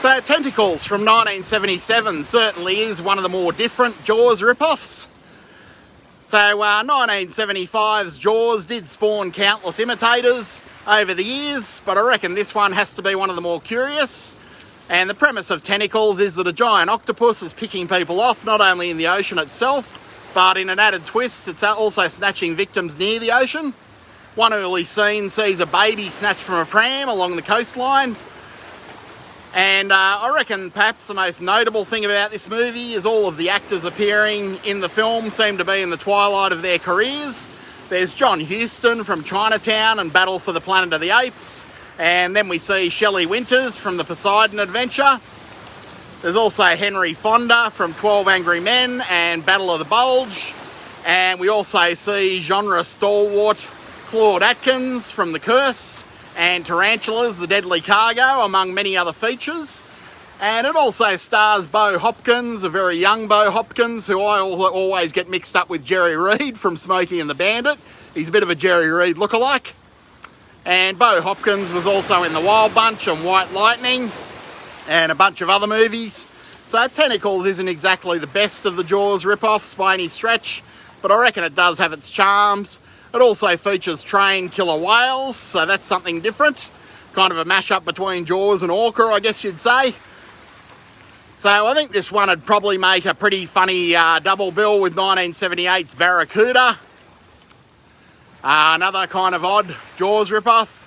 So Tentacles from 1977 certainly is one of the more different Jaws ripoffs. So 1975's Jaws did spawn countless imitators over the years, but I reckon this one has to be one of the more curious. And the premise of Tentacles is that a giant octopus is picking people off, not only in the ocean itself, but in an added twist, it's also snatching victims near the ocean. One early scene sees a baby snatched from a pram along the coastline. And I reckon perhaps the most notable thing about this movie is all of the actors appearing in the film seem to be in the twilight of their careers. There's John Huston from Chinatown and Battle for the Planet of the Apes. And then we see Shelley Winters from the Poseidon Adventure. There's also Henry Fonda from 12 Angry Men and Battle of the Bulge. And we also see genre stalwart Claude Atkins from The Curse and Tarantulas, the Deadly Cargo, among many other features. And it also stars Bo Hopkins, a very young Bo Hopkins, who I always get mixed up with Jerry Reed from Smokey and the Bandit. He's a bit of a Jerry Reed lookalike. And Bo Hopkins was also in The Wild Bunch and White Lightning and a bunch of other movies. So Tentacles isn't exactly the best of the Jaws ripoffs by any stretch, but I reckon it does have its charms. It also features trained killer whales, so that's something different. Kind of a mashup between Jaws and Orca, I guess you'd say. So I think this one would probably make a pretty funny double bill with 1978's Barracuda. Another kind of odd Jaws ripoff.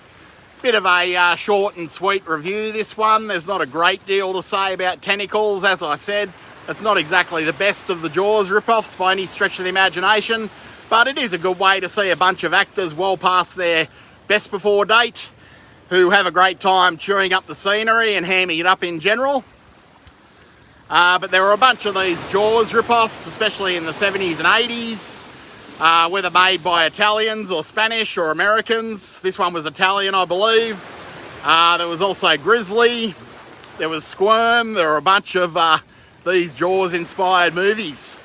Bit of a short and sweet review, this one. There's not a great deal to say about Tentacles. As I said, it's not exactly the best of the Jaws ripoffs by any stretch of the imagination. But it is a good way to see a bunch of actors well past their best before date who have a great time chewing up the scenery and hamming it up in general. But there were a bunch of these Jaws ripoffs, especially in the 70s and 80s, whether made by Italians or Spanish or Americans. This one was Italian, I believe. There was also Grizzly, there was Squirm, there were a bunch of these Jaws-inspired movies.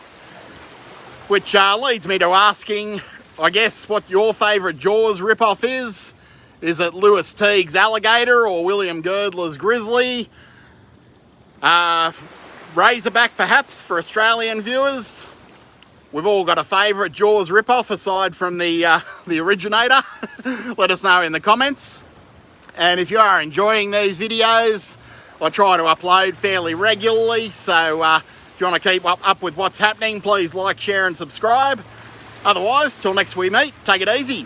Which leads me to asking, I guess, what your favourite Jaws ripoff is. Is it Lewis Teague's Alligator or William Girdler's Grizzly? Razorback, perhaps, for Australian viewers. We've all got a favourite Jaws ripoff aside from the originator. Let us know in the comments. And if you are enjoying these videos, I try to upload fairly regularly, so if you want to keep up with what's happening, please like, share and subscribe. Otherwise, till next we meet, take it easy.